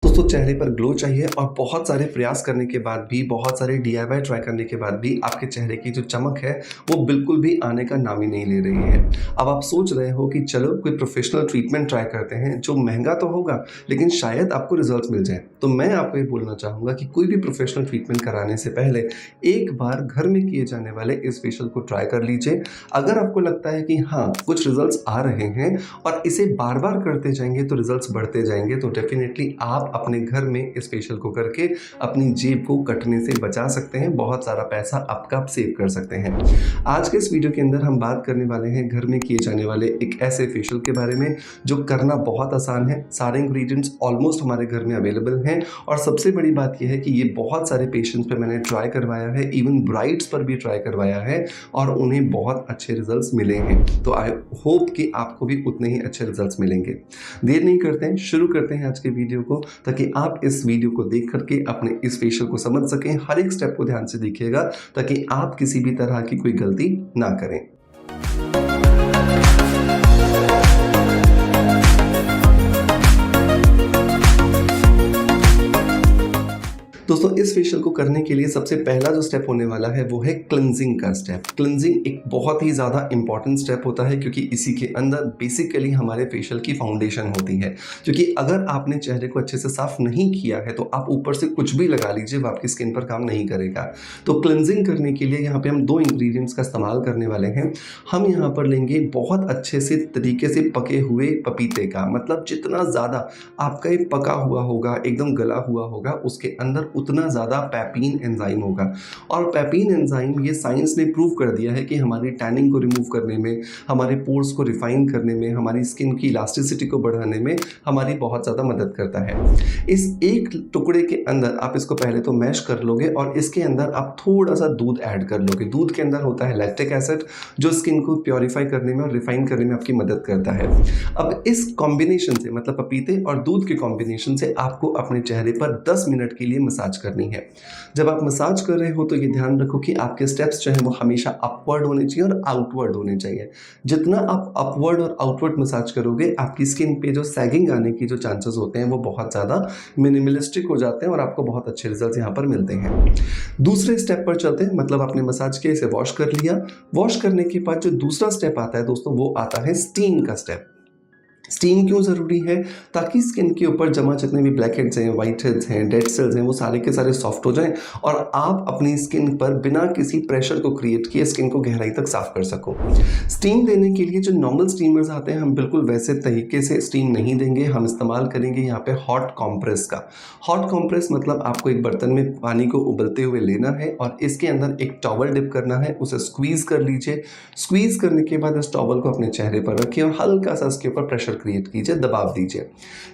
दोस्तों चेहरे पर ग्लो चाहिए और बहुत सारे प्रयास करने के बाद भी, बहुत सारे डीआईवाई ट्राई करने के बाद भी आपके चेहरे की जो चमक है वो बिल्कुल भी आने का नाम ही नहीं ले रही है। अब आप सोच रहे हो कि चलो कोई प्रोफेशनल ट्रीटमेंट ट्राई करते हैं जो महंगा तो होगा लेकिन शायद आपको रिजल्ट्स मिल जाए। तो मैं आपको ये बोलना चाहूँगा कि कोई भी प्रोफेशनल ट्रीटमेंट कराने से पहले एक बार घर में किए जाने वाले इस फेशियल को ट्राई कर लीजिए। अगर आपको लगता है कि हाँ कुछ रिजल्ट्स आ रहे हैं और इसे बार बार करते जाएंगे तो रिजल्ट्स बढ़ते जाएंगे, तो डेफिनेटली आप अपने घर में इस फेशियल को करके अपनी जेब को कटने से बचा सकते हैं, बहुत सारा पैसा आपका सेव कर सकते हैं। आज के इस वीडियो के अंदर हम बात करने वाले हैं घर में किए जाने वाले एक ऐसे फेशियल के बारे में जो करना बहुत आसान है। सारे इंग्रेडिएंट्स ऑलमोस्ट हमारे घर में अवेलेबल हैं और सबसे बड़ी बात यह है कि ये बहुत सारे पेशेंट्स पे मैंने ट्राई करवाया है, इवन ब्राइड्स पर भी ट्राई करवाया है और उन्हें बहुत अच्छे रिजल्ट्स मिले हैं। तो आई होप कि आपको भी उतने ही अच्छे रिजल्ट्स मिलेंगे। देर नहीं करते हैं, शुरू करते हैं आज के वीडियो को, ताकि आप इस वीडियो को देख करके अपने इस फेशियल को समझ सकें। हर एक स्टेप को ध्यान से देखिएगा ताकि आप किसी भी तरह की कोई गलती ना करें। दोस्तों इस फेशियल को करने के लिए सबसे पहला जो स्टेप होने वाला है वो है क्लिनजिंग का स्टेप। क्लिनजिंग एक बहुत ही ज़्यादा इंपॉर्टेंट स्टेप होता है क्योंकि इसी के अंदर बेसिकली हमारे फेशियल की फाउंडेशन होती है। क्योंकि अगर आपने चेहरे को अच्छे से साफ नहीं किया है तो आप ऊपर से कुछ भी लगा लीजिए, वो आपकी स्किन पर काम नहीं करेगा। तो क्लिनजिंग करने के लिए यहाँ पे हम दो इंग्रेडिएंट्स का इस्तेमाल करने वाले हैं। हम यहाँ पर लेंगे बहुत अच्छे से तरीके से पके हुए पपीते का, मतलब जितना ज़्यादा आपका ये पका हुआ होगा, एकदम गला हुआ होगा, उसके अंदर उतना ज़्यादा पैपीन एंजाइम होगा। और पैपीन एंजाइम ये साइंस ने प्रूव कर दिया है कि हमारी टैनिंग को रिमूव करने में, हमारे पोर्स को रिफाइन करने में, हमारी स्किन की इलास्टिसिटी को बढ़ाने में हमारी बहुत ज़्यादा मदद करता है। इस एक टुकड़े के अंदर आप इसको पहले तो मैश कर लोगे और इसके अंदर आप थोड़ा सा दूध ऐड कर लोगे। दूध के अंदर होता है लैक्टिक एसिड जो स्किन को प्योरीफाई करने में और रिफाइन करने में आपकी मदद करता है। अब इस कॉम्बिनेशन से, मतलब पपीते और दूध के कॉम्बिनेशन से आपको अपने चेहरे पर 10 मिनट के लिए मसाज करनी है। जब आप मसाज कर रहे हो तो ये ध्यान रखो कि आपके स्टेप्स जो हैं वो हमेशा अपवर्ड होने चाहिए और आउटवर्ड होने चाहिए। जितना आप अपवर्ड और आउटवर्ड मसाज करोगे आपकी स्किन पे जो सैगिंग आने की जो चांसेस होते हैं वो बहुत ज़्यादा मिनिमलिस्टिक हो जाते हैं और आपको बहुत अच्छे रिजल्ट्स यहाँ पर मिलते हैं। दूसरे स्टेप पर चलते हैं, मतलब आपने मसाज किया, इसे वॉश कर लिया। वॉश करने के बाद जो दूसरा स्टेप आता है दोस्तों वो आता है स्टीम का स्टेप। स्टीम क्यों ज़रूरी है? ताकि स्किन के ऊपर जमा जितने भी ब्लैक हेड्स हैं, वाइट हेड्स हैं, डेड सेल्स हैं, वो सारे के सारे सॉफ्ट हो जाएं और आप अपनी स्किन पर बिना किसी प्रेशर को क्रिएट किए स्किन को गहराई तक साफ कर सको। स्टीम देने के लिए जो नॉर्मल स्टीमर्स आते हैं हम बिल्कुल वैसे तरीके से स्टीम नहीं देंगे। हम इस्तेमाल करेंगे यहाँ पे हॉट कॉम्प्रेस का। हॉट कॉम्प्रेस मतलब आपको एक बर्तन में पानी को उबलते हुए लेना है और इसके अंदर एक टॉवल डिप करना है, उसे स्क्वीज़ कर लीजिए। स्क्वीज़ करने के बाद इस टॉवल को अपने चेहरे पर रखिए और हल्का सा इसके ऊपर प्रेशर क्रिएट कीजिए, दबाव दीजिए,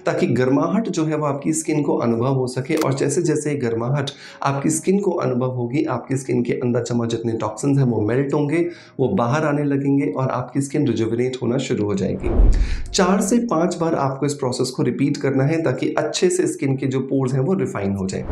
ताकि गर्माहट जो है वो आपकी स्किन को अनुभव हो सके। और जैसे जैसे गर्माहट आपकी स्किन को अनुभव होगी, आपकी स्किन के अंदर जमा जितने टॉक्सिन्स हैं वो मेल्ट होंगे, वो बाहर आने लगेंगे और आपकी स्किन रिजुविनेट होना शुरू हो जाएगी। 4 से 5 बार आपको इस प्रोसेस को रिपीट करना है ताकि अच्छे से स्किन के जो पोर्स हैं वो रिफाइन हो जाए।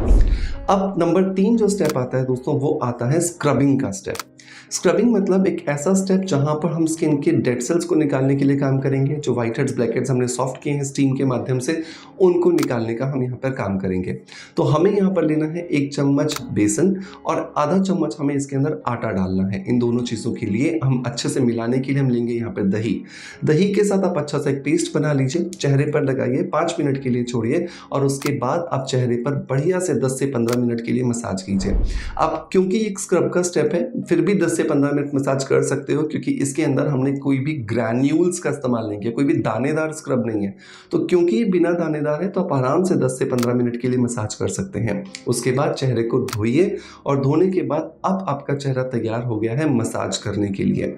अब नंबर 3 जो स्टेप आता है दोस्तों वो आता है स्क्रबिंग का स्टेप। स्क्रबिंग मतलब एक ऐसा स्टेप जहां पर हम स्किन के डेड सेल्स को निकालने के लिए काम करेंगे। जो व्हाइट हेड्स, ब्लैक हेड्स हमने सॉफ्ट किए हैं स्टीम के माध्यम से, उनको निकालने का हम यहाँ पर काम करेंगे। तो हमें यहाँ पर लेना है 1 चम्मच बेसन और आधा चम्मच हमें इसके अंदर आटा डालना है। इन दोनों चीज़ों के लिए हम अच्छे से मिलाने के लिए हम लेंगे यहाँ पर दही। दही के साथ आप अच्छा सा एक पेस्ट बना लीजिए, चेहरे पर लगाइए, 5 मिनट के लिए छोड़िए और उसके बाद आप चेहरे पर बढ़िया से 10 से 15 मिनट के लिए मसाज कीजिए। अब क्योंकि एक स्क्रब का स्टेप है फिर भी 10 से 15 मिनट मसाज कर सकते हो क्योंकि इसके अंदर हमने कोई भी ग्रैन्यूल्स का इस्तेमाल नहीं किया, कोई भी दानेदार स्क्रब नहीं है। तो क्योंकि ये बिना दानेदार है तो आप आराम से 10 से 15 मिनट के लिए मसाज कर सकते हैं। उसके बाद चेहरे को धोइए और धोने के बाद अब आपका चेहरा तैयार हो गया है मसाज करने के लिए।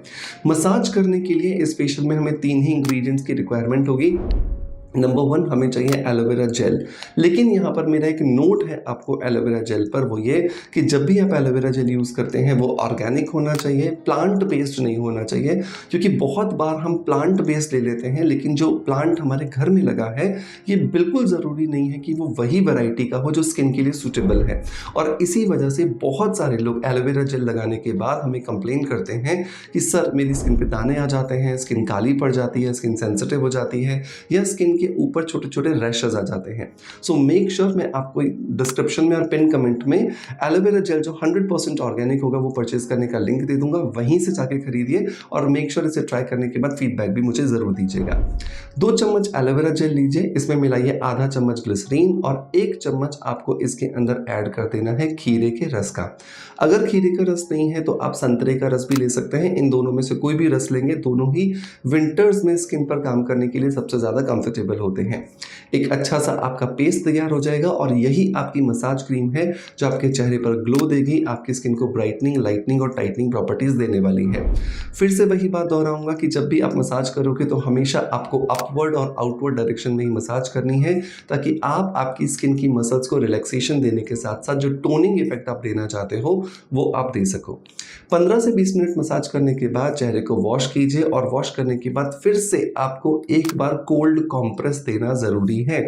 मसाज करने के लिए इस फेशियल में हमें 3 ही इंग्रेडिएंट्स की रिक्वायरमेंट होगी। नंबर 1 हमें चाहिए एलोवेरा जेल। लेकिन यहाँ पर मेरा एक नोट है आपको एलोवेरा जेल पर, वो ये कि जब भी आप एलोवेरा जेल यूज़ करते हैं वो ऑर्गेनिक होना चाहिए, प्लांट बेस्ड नहीं होना चाहिए। क्योंकि बहुत बार हम प्लांट बेस्ड ले लेते हैं लेकिन जो प्लांट हमारे घर में लगा है ये बिल्कुल ज़रूरी नहीं है कि वो वही वैरायटी का हो जो स्किन के लिए सूटेबल है। और इसी वजह से बहुत सारे लोग एलोवेरा जेल लगाने के बाद हमें कंप्लेन करते हैं कि सर मेरी स्किन पे दाने आ जाते हैं, स्किन काली पड़ जाती है, स्किन सेंसिटिव हो जाती है या स्किन की के ऊपर छोटे छोटे रैशेज आ जाते हैं। सो मेक श्योर, मैं आपको डिस्क्रिप्शन में और पिन कमेंट में एलोवेरा जेल जो 100% ऑर्गेनिक होगा वो परचेज करने का लिंक दे दूंगा, वहीं से जाके खरीदिए और मेक श्योर इसे ट्राई करने के बाद फीडबैक भी मुझे जरूर दीजिएगा। 2 चम्मच एलोवेरा जेल लीजिए, इसमें मिलाइए आधा चम्मच ग्लिसरीन और 1 चम्मच आपको इसके अंदर ऐड कर देना है खीरे के रस का। अगर खीरे का रस नहीं है तो आप संतरे का रस भी ले सकते हैं, इन दोनों में से कोई भी रस लेंगे, दोनों ही विंटर्स में स्किन पर काम करने के लिए सबसे ज़्यादा कंफर्टेबल होते हैं। एक अच्छा सा आपका पेस्ट तैयार हो जाएगा और यही आपकी मसाज क्रीम है जो आपके चेहरे पर ग्लो देगी, आपकी स्किन को ब्राइटनिंग, लाइटनिंग और टाइटनिंग प्रॉपर्टीज देने वाली है। फिर से वही बात दोहराऊंगा कि जब भी आप मसाज करोगे तो हमेशा आपको अपवर्ड और आउटवर्ड डायरेक्शन में ही मसाज करनी है, ताकि आप आपकी स्किन की मसल्स को रिलैक्सेशन देने के साथ साथ जो टोनिंग इफेक्ट आप देना चाहते हो वो आप दे सको। 15 से 20 मिनट मसाज करने के बाद चेहरे को वॉश कीजिए और वॉश करने के बाद फिर से आपको एक बार कोल्ड कॉम्प्रेस देना जरूरी है।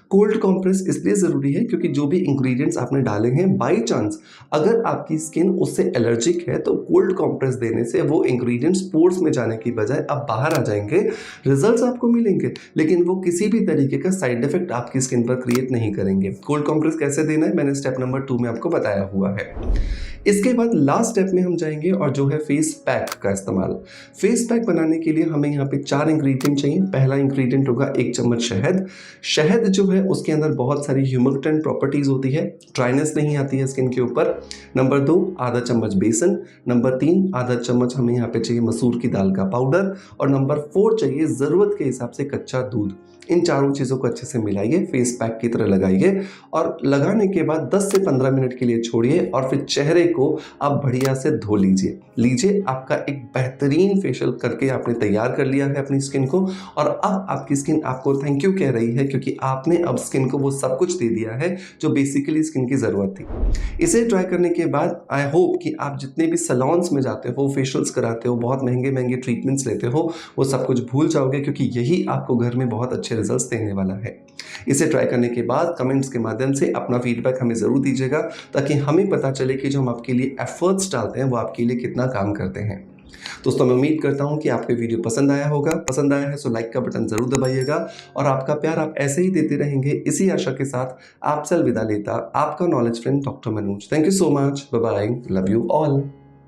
कोल्ड कॉम्प्रेस इसलिए ज़रूरी है क्योंकि जो भी इंग्रेडिएंट्स आपने डाले हैं, बाई चांस अगर आपकी स्किन उससे एलर्जिक है तो कोल्ड कॉम्प्रेस देने से वो इंग्रेडिएंट्स पोर्स में जाने की बजाय अब बाहर आ जाएंगे, रिजल्ट्स आपको मिलेंगे, लेकिन वो किसी भी तरीके का साइड इफेक्ट आपकी स्किन पर क्रिएट नहीं करेंगे। कोल्ड कॉम्प्रेस कैसे देना है मैंने स्टेप नंबर 2 में आपको बताया हुआ है। इसके बाद लास्ट स्टेप में हम जाएंगे और जो है फेस पैक का इस्तेमाल। फेस पैक बनाने के लिए हमें यहाँ पे 4 इंग्रेडिएंट चाहिए। पहला इंग्रेडिएंट होगा 1 चम्मच शहद। शहद जो है उसके अंदर बहुत सारी ह्यूमिडिटेंट प्रॉपर्टीज होती है, ड्राइनेस नहीं आती है स्किन के ऊपर। नंबर 2 आधा चम्मच बेसन। नंबर 3 आधा चम्मच हमें यहाँ पे चाहिए मसूर की दाल का पाउडर। और नंबर 4 चाहिए ज़रूरत के हिसाब से कच्चा दूध। इन चारों चीज़ों को अच्छे से मिलाइए, फेस पैक की तरह लगाइए और लगाने के बाद 10 से 15 मिनट के लिए छोड़िए और फिर चेहरे को आप बढ़िया से धो लीजिए। आपका एक बेहतरीन फेशियल करके आपने तैयार कर लिया है अपनी स्किन को, और अब आपकी स्किन आपको थैंक यू कह रही है क्योंकि आपने अब स्किन को वो सब कुछ दे दिया है जो बेसिकली स्किन की ज़रूरत थी। इसे ट्राई करने के बाद आई होप कि आप जितने भी सैलून्स में जाते हो, फेशियल्स कराते हो, बहुत महंगे महंगे ट्रीटमेंट्स लेते हो, वो सब कुछ भूल जाओगे क्योंकि यही आपको घर में बहुत अच्छे रिजल्ट्स देने वाला है। इसे ट्राई करने के बाद कमेंट्स के माध्यम से अपना फीडबैक हमें ज़रूर दीजिएगा, ताकि हमें पता चले कि जो हम आपके लिए एफर्ट्स डालते हैं वो आपके लिए कितना काम करते हैं। दोस्तों, मैं उम्मीद करता हूं कि आपको वीडियो पसंद आया होगा। पसंद आया है तो लाइक का बटन जरूर दबाइएगा और आपका प्यार आप ऐसे ही देते रहेंगे, इसी आशा के साथ आपसे अलविदा लेता आपका knowledge friend doctor Manoj. Thank you so much, bye bye, love you all.